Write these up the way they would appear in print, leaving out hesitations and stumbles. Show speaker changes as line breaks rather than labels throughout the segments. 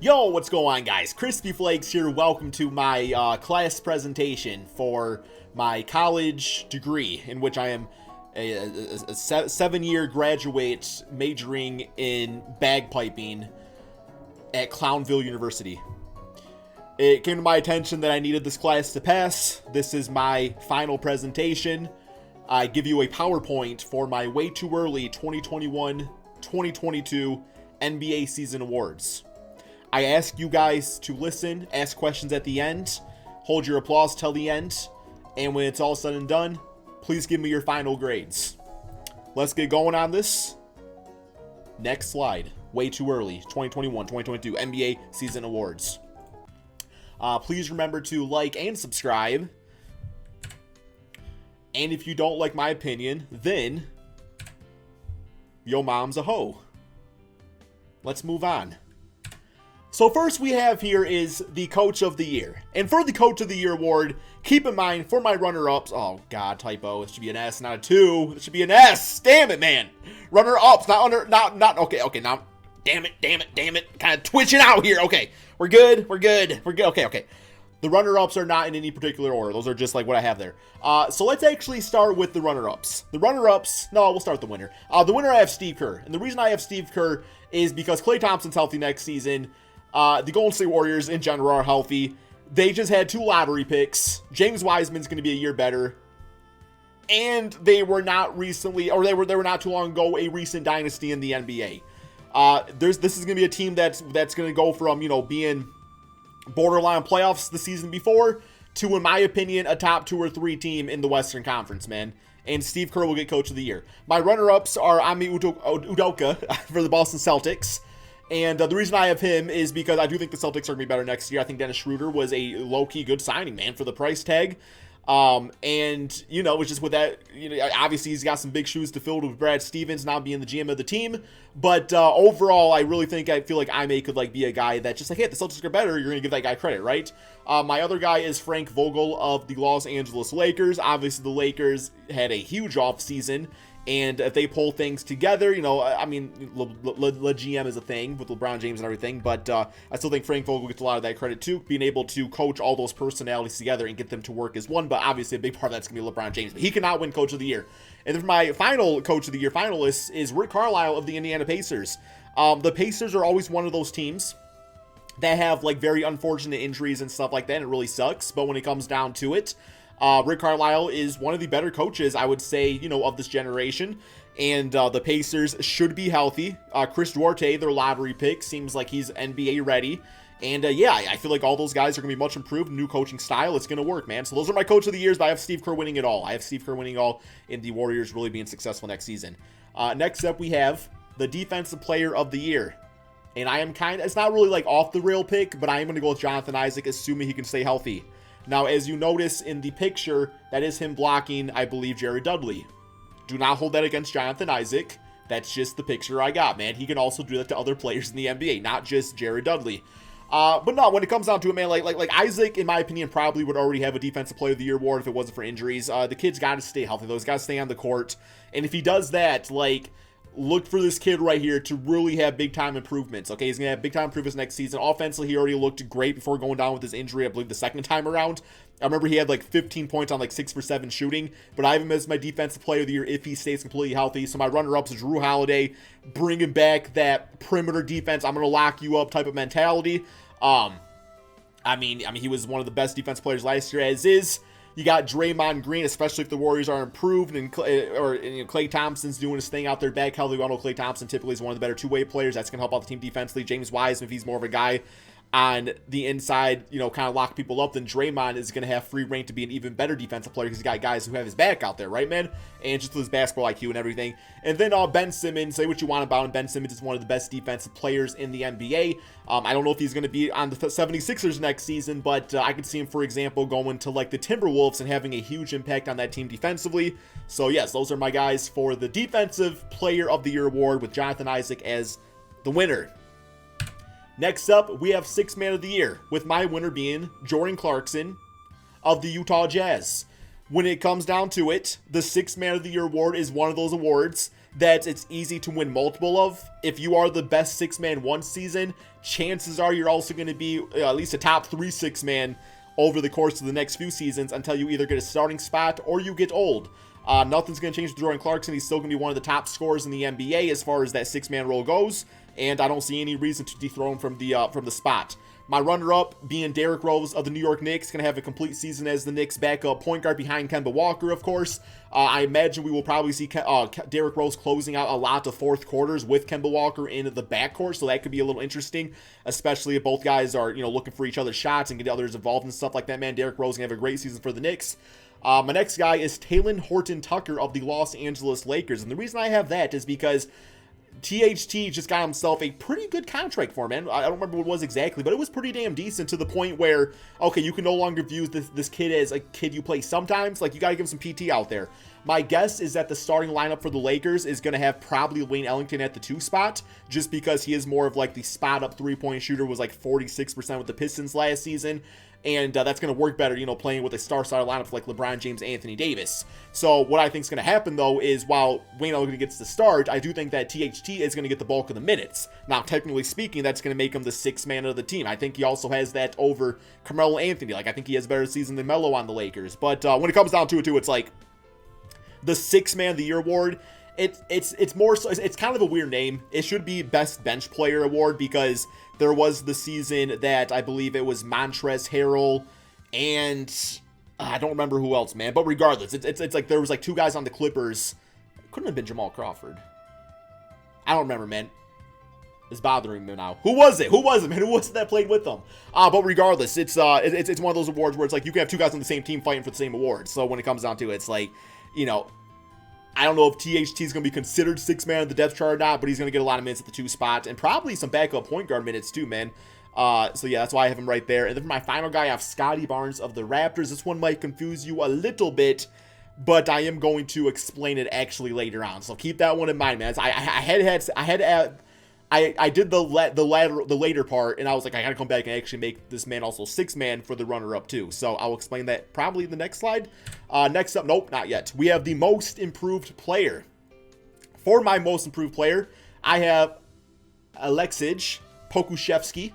Yo, what's going on, guys? Crispy Flakes here. Welcome to my class presentation for my college degree, in which I am a 7-year graduate majoring in bagpiping at Clownville University. It came to my attention that I needed this class to pass. This is my final presentation. I give you a PowerPoint for my way too early 2021-2022 NBA season awards. I ask you guys to listen, ask questions at the end, hold your applause till the end, and when it's all said and done, please give me your final grades. Let's get going on this. Next slide. Way too early. 2021-2022 NBA season awards. Please remember to like and subscribe. And if you don't like my opinion, then yo mom's a hoe. Let's move on. So first we have here is the Coach of the Year. And for the Coach of the Year award, keep in mind for my runner-ups, oh god, typo, it should be an S, not a 2. It should be an S. Damn it, man. Runner-ups, not okay, now, damn it. Kind of twitching out here. Okay, we're good. Okay. The runner-ups are not in any particular order. Those are just like what I have there. So let's actually start with the runner-ups. We'll start with the winner. The winner I have Steve Kerr. And the reason I have Steve Kerr is because Klay Thompson's healthy next season. The Golden State Warriors in general are healthy. They just had 2 lottery picks. James Wiseman's going to be a year better. And they were not recently, or they were not too long ago, a recent dynasty in the NBA. This is going to be a team that's going to go from, being borderline playoffs the season before to, in my opinion, a top 2 or 3 team in the Western Conference, man. And Steve Kerr will get Coach of the Year. My runner-ups are Udoka for the Boston Celtics. And the reason I have him is because I do think the Celtics are going to be better next year. I think Dennis Schroeder was a low-key good signing, man, for the price tag. And, it's just with that, obviously he's got some big shoes to fill with Brad Stevens now being the GM of the team. But overall, I feel like Ime could be a guy that just hey, the Celtics are better, you're going to give that guy credit, right? My other guy is Frank Vogel of the Los Angeles Lakers. Obviously, the Lakers had a huge offseason. And if they pull things together, Le GM is a thing with LeBron James and everything, but I still think Frank Vogel gets a lot of that credit too, being able to coach all those personalities together and get them to work as one. But obviously, a big part of that's going to be LeBron James. But he cannot win Coach of the Year. And then for my final Coach of the Year finalist is Rick Carlisle of the Indiana Pacers. The Pacers are always one of those teams that have very unfortunate injuries and stuff like that, and it really sucks. But when it comes down to it, Rick Carlisle is one of the better coaches, I would say, of this generation. And the Pacers should be healthy. Chris Duarte, their lottery pick, seems like he's NBA ready. And I feel like all those guys are going to be much improved. New coaching style. It's going to work, man. So those are my Coach of the Years, but I have Steve Kerr winning it all. I have Steve Kerr winning all and the Warriors really being successful next season. Next up, we have the Defensive Player of the Year. And I am it's not really off the rail pick, but I am going to go with Jonathan Isaac, assuming he can stay healthy. Now, as you notice in the picture, that is him blocking, I believe, Jared Dudley. Do not hold that against Jonathan Isaac. That's just the picture I got, man. He can also do that to other players in the NBA, not just Jared Dudley. But no, when it comes down to it, man, like Isaac, in my opinion, probably would already have a Defensive Player of the Year award if it wasn't for injuries. The kid's got to stay healthy. Those guys stay on the court. And if he does that, look for this kid right here to really have big-time improvements, okay? He's going to have big-time improvements next season. Offensively, he already looked great before going down with his injury, I believe, the second time around. I remember he had 15 points on 6 for 7 shooting, but I have him as my Defensive Player of the Year if he stays completely healthy. So my runner-ups is Jrue Holiday, bringing back that perimeter defense, I'm going to lock you up type of mentality. I mean, he was one of the best defensive players last year as is. You got Draymond Green, especially if the Warriors are improved, and Klay Thompson's doing his thing out there back healthy. We all know Klay Thompson typically is one of the better two-way players. That's going to help out the team defensively. James Wiseman, if he's more of a guy on the inside, kind of lock people up, then Draymond is going to have free reign to be an even better defensive player because he's got guys who have his back out there, right, man? And just with his basketball IQ and everything. And then Ben Simmons, say what you want about him. Ben Simmons is one of the best defensive players in the NBA. I don't know if he's going to be on the 76ers next season, but I could see him, for example, going to the Timberwolves and having a huge impact on that team defensively. So, yes, those are my guys for the Defensive Player of the Year award with Jonathan Isaac as the winner. Next up, we have Sixth Man of the Year, with my winner being Jordan Clarkson of the Utah Jazz. When it comes down to it, the Sixth Man of the Year award is one of those awards that it's easy to win multiple of. If you are the best six-man one season, chances are you're also going to be at least a top 3 six-man over the course of the next few seasons until you either get a starting spot or you get old. Nothing's going to change with Jordan Clarkson. He's still going to be one of the top scorers in the NBA as far as that six-man role goes, and I don't see any reason to dethrone from the spot. My runner-up being Derrick Rose of the New York Knicks, going to have a complete season as the Knicks' backup point guard behind Kemba Walker, of course. I imagine we will probably see Derrick Rose closing out a lot of fourth quarters with Kemba Walker in the backcourt, so that could be a little interesting, especially if both guys are, looking for each other's shots and get others involved and stuff like that, man. Derrick Rose going to have a great season for the Knicks. My next guy is Talen Horton-Tucker of the Los Angeles Lakers, and the reason I have that is because THT just got himself a pretty good contract for him, man. I don't remember what it was exactly, but it was pretty damn decent to the point where, okay, you can no longer view this kid as a kid you play sometimes. Like, you got to give him some PT out there. My guess is that the starting lineup for the Lakers is going to have probably Wayne Ellington at the 2 spot, just because he is more of like the spot-up three-point shooter, was like 46% with the Pistons last season. And that's going to work better, playing with a star-starter lineup like LeBron James, Anthony Davis. So what I think is going to happen, though, is while Wayne Ellington gets the start, I do think that THT is going to get the bulk of the minutes. Now, technically speaking, that's going to make him the 6th man of the team. I think he also has that over Carmelo Anthony. Like, I think he has a better season than Melo on the Lakers. But when it comes down to it, too, it's like the 6th man of the year award. It's more so, it's kind of a weird name. It should be best bench player award, because there was the season that I believe it was Montrezl Harrell and I don't remember who else, man. But regardless, it's like there was like 2 guys on the Clippers. It couldn't have been Jamal Crawford. I don't remember, man. It's bothering me now. Who was it, man? Who was it that played with them? But regardless, it's one of those awards where it's like you can have 2 guys on the same team fighting for the same award. So when it comes down to it, it's like, I don't know if THT is going to be considered 6th man of the depth chart or not, but he's going to get a lot of minutes at the 2 spot and probably some backup point guard minutes too, man. So yeah, that's why I have him right there. And then for my final guy, I have Scottie Barnes of the Raptors. This one might confuse you a little bit, but I am going to explain it actually later on. So keep that one in mind, man. I did the later part, and I was like, I gotta come back and actually make this man also 6th man for the runner-up too. So I'll explain that probably in the next slide. Next up, nope, not yet. We have the most improved player. For my most improved player, I have Aleksej Pokusevski.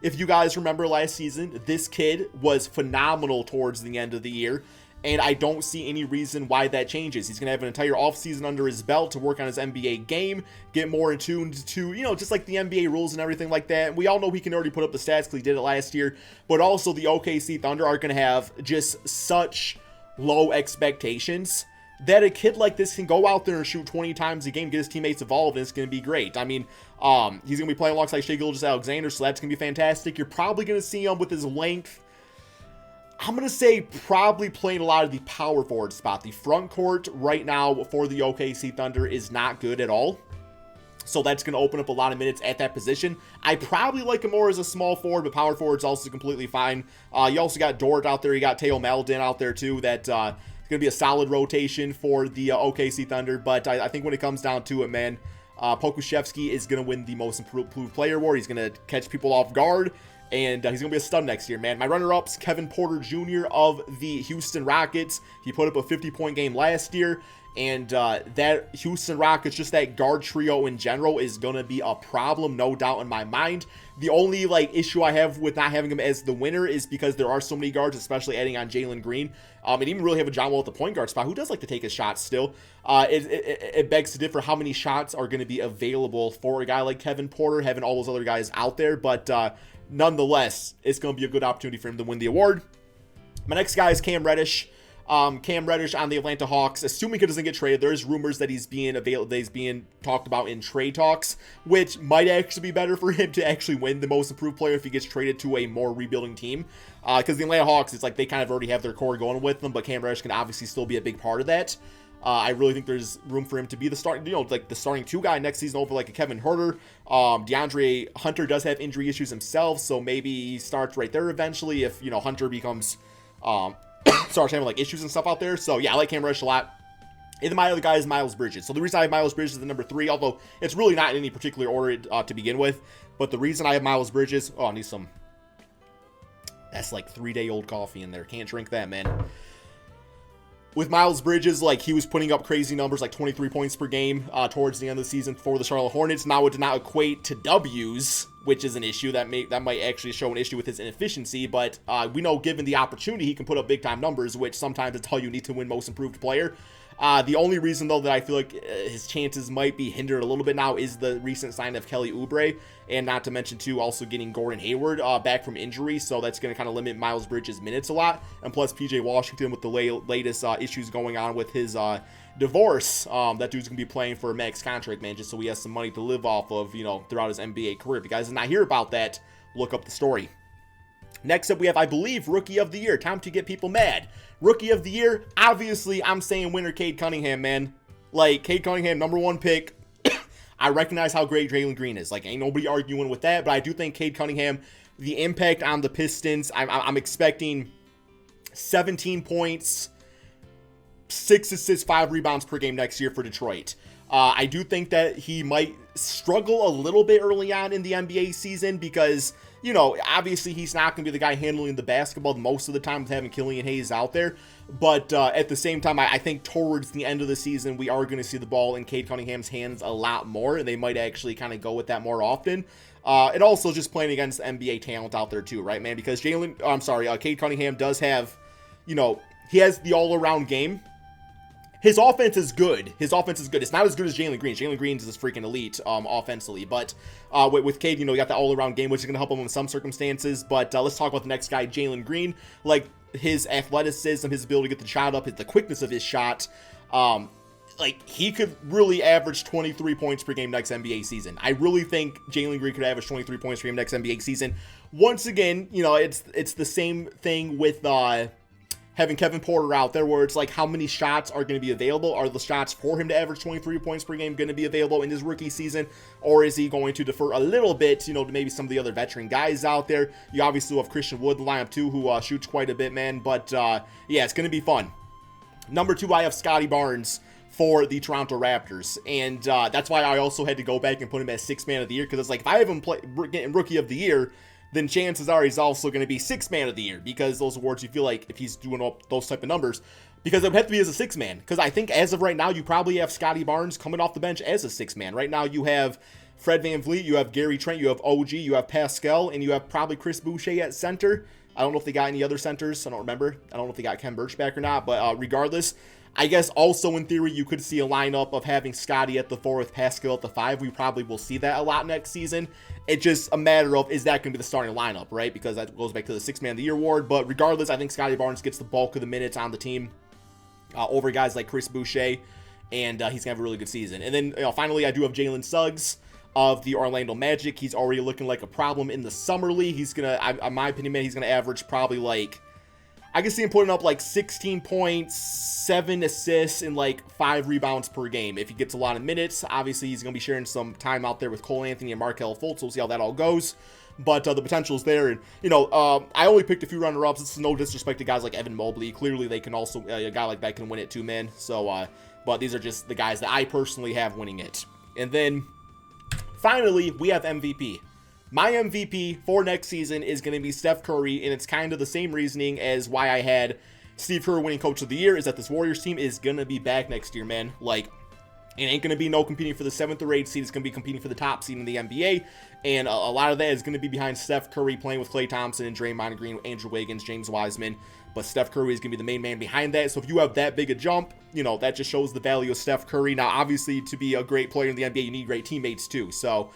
If you guys remember last season, this kid was phenomenal towards the end of the year, and I don't see any reason why that changes. He's going to have an entire offseason under his belt to work on his NBA game, get more in tune to, just like the NBA rules and everything like that. And we all know he can already put up the stats because he did it last year, but also the OKC Thunder are going to have just such low expectations that a kid like this can go out there and shoot 20 times a game, get his teammates involved, and it's going to be great. I mean, he's going to be playing alongside Shai Gilgeous-Alexander, so that's going to be fantastic. You're probably going to see him with his length. I'm going to say probably playing a lot of the power forward spot. The front court right now for the OKC Thunder is not good at all, so that's going to open up a lot of minutes at that position. I probably like him more as a small forward, but power forward's also completely fine. You also got Dort out there. You got Teo Maledon out there too. That it's going to be a solid rotation for the OKC Thunder, but I think when it comes down to it, man, Pokusevski is going to win the most improved player award. He's going to catch people off guard, and he's going to be a stud next year, man. My runner-ups, Kevin Porter Jr. of the Houston Rockets. He put up a 50-point game last year, and that Houston Rockets, just that guard trio in general, is going to be a problem, no doubt in my mind. The only issue I have with not having him as the winner is because there are so many guards, especially adding on Jalen Green. And even really have a John Wall at the point guard spot, who does like to take his shots still. It begs to differ how many shots are going to be available for a guy like Kevin Porter, having all those other guys out there. But nonetheless, it's going to be a good opportunity for him to win the award. My next guy is Cam Reddish. Cam Reddish on the Atlanta Hawks, assuming he doesn't get traded. There's rumors that he's being talked about in trade talks, which might actually be better for him to actually win the most improved player if he gets traded to a more rebuilding team. Because the Atlanta Hawks, it's like they kind of already have their core going with them, but Cam Reddish can obviously still be a big part of that. I really think there's room for him to be the starting, the starting 2 guy next season over like a Kevin Huerter. DeAndre Hunter does have injury issues himself, so maybe he starts right there eventually if, Hunter becomes, starts having issues and stuff out there. So yeah, I like Cam Reddish a lot. And then my other guy is Miles Bridges. So the reason I have Miles Bridges at number 3, although it's really not in any particular order to begin with, but the reason I have Miles Bridges, I need some, that's like 3-day-old coffee in there. Can't drink that, man. with Miles Bridges, like, he was putting up crazy numbers, like 23 points per game towards the end of the season for the Charlotte Hornets. Now, it did not equate to W's, which is an issue. That might actually show an issue with his inefficiency, but we know given the opportunity, he can put up big-time numbers, which sometimes it's all you need to win Most Improved Player. The only reason, though, that I feel like his chances might be hindered a little bit now is the recent sign of Kelly Oubre, and not to mention, too, also getting Gordon Hayward back from injury, so that's going to kind of limit Miles Bridges' minutes a lot, and plus P.J. Washington with the latest issues going on with his divorce. That dude's going to be playing for a max contract, man, just so he has some money to live off of, you know, throughout his NBA career. If you guys did not hear about that, look up the story. Next up, we have, I believe, Rookie of the Year. Time to get people mad. Rookie of the Year, obviously, I'm saying winner Cade Cunningham, man. Like, Cade Cunningham, #1 pick. I recognize how great Jalen Green is. Like, ain't nobody arguing with that, but I do think Cade Cunningham, the impact on the Pistons, I'm expecting 17 points, 6 assists, 5 rebounds per game next year for Detroit. I do think that he might struggle a little bit early on in the NBA season because, you know, obviously he's not going to be the guy handling the basketball most of the time with having Killian Hayes out there. But at the same time, I think towards the end of the season, we are going to see the ball in Cade Cunningham's hands a lot more, and they might actually kind of go with that more often. And also just playing against NBA talent out there too, right, man? Because Cade Cunningham does have, you know, he has the all-around game. His offense is good. It's not as good as Jalen Green. Jalen Green's is freaking elite offensively. But with Cade, you know, you got the all-around game, which is going to help him in some circumstances. But let's talk about the next guy, Jalen Green. Like, his athleticism, his ability to get the shot up, the quickness of his shot. Like, he could really average 23 points per game next NBA season. I really think Jalen Green could average 23 points per game next NBA season. Once again, you know, it's the same thing with having Kevin Porter out there, where it's like, how many shots are going to be available? Are the shots for him to average 23 points per game going to be available in his rookie season? Or is he going to defer a little bit, you know, to maybe some of the other veteran guys out there? You obviously have Christian Wood in the lineup too, who shoots quite a bit, man. But yeah, it's going to be fun. #2, I have Scottie Barnes for the Toronto Raptors. And that's why I also had to go back and put him as 6th man of the year. Because it's like, if I have him getting Rookie of the Year, then chances are he's also going to be 6th man of the year, because those awards, you feel like if he's doing up those type of numbers, because it would have to be as a 6th man. Because I think as of right now, you probably have Scottie Barnes coming off the bench as a 6th man. Right now, you have Fred VanVleet, you have Gary Trent, you have OG, you have Pascal, and you have probably Chris Boucher at center. I don't know if they got any other centers. I don't remember. I don't know if they got Ken Birch back or not, but regardless, I guess also in theory, you could see a lineup of having Scottie at the 4 with Pascal at the 5. We probably will see that a lot next season. It's just a matter of, is that going to be the starting lineup, right? Because that goes back to the 6th man of the year award. But regardless, I think Scottie Barnes gets the bulk of the minutes on the team over guys like Chris Boucher, and he's going to have a really good season. And then, you know, finally, I do have Jalen Suggs of the Orlando Magic. He's already looking like a problem in the summer league. He's going to, in my opinion, man, he's going to average probably like, I can see him putting up like 16 points, 7 assists, and like 5 rebounds per game if he gets a lot of minutes. Obviously, he's going to be sharing some time out there with Cole Anthony and Markelle Fultz. So we'll see how that all goes. But the potential is there. And, you know, I only picked a few runner-ups. This is no disrespect to guys like Evan Mobley. Clearly, they can also, a guy like that can win it too, man. So, but these are just the guys that I personally have winning it. And then, finally, we have MVP. My MVP for next season is going to be Steph Curry, and it's kind of the same reasoning as why I had Steve Kerr winning Coach of the Year, is that this Warriors team is going to be back next year, man. Like, it ain't going to be no competing for the 7th or 8th seed. It's going to be competing for the top seed in the NBA, and a lot of that is going to be behind Steph Curry playing with Klay Thompson and Draymond Green, Andrew Wiggins, James Wiseman. But Steph Curry is going to be the main man behind that. So if you have that big a jump, you know, that just shows the value of Steph Curry. Now, obviously, to be a great player in the NBA, you need great teammates too. So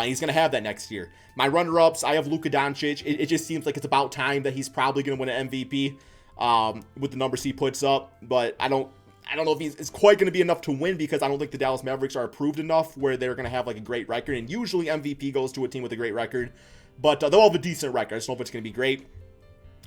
he's going to have that next year. My runner-ups, I have Luka Doncic. It just seems like it's about time that he's probably going to win an MVP with the numbers he puts up. But I don't know if it's quite going to be enough to win, because I don't think the Dallas Mavericks are approved enough where they're going to have like a great record. And usually MVP goes to a team with a great record. But they'll have a decent record. I just don't know if it's going to be great.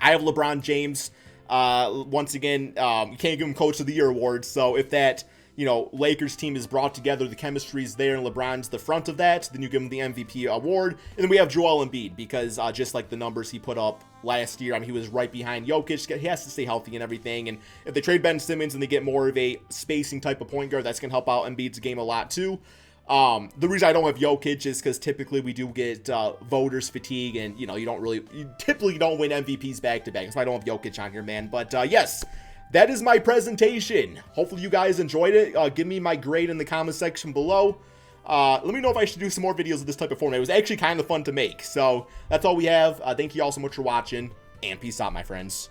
I have LeBron James. Once again, you can't give him Coach of the Year award. So if that, you know, Lakers team is brought together, the chemistry's there, and LeBron's the front of that, then you give him the MVP award. And then we have Joel Embiid, because just like the numbers he put up last year, I mean, he was right behind Jokic. He has to stay healthy and everything. And if they trade Ben Simmons and they get more of a spacing type of point guard, that's going to help out Embiid's game a lot too. The reason I don't have Jokic is because typically we do get voters fatigue, and, you know, you typically don't win MVPs back to back. That's why I don't have Jokic on here, man. But yes, that is my presentation. Hopefully you guys enjoyed it. Give me my grade in the comment section below. Let me know if I should do some more videos of this type of format. It was actually kind of fun to make. So that's all we have. Thank you all so much for watching, and peace out, my friends.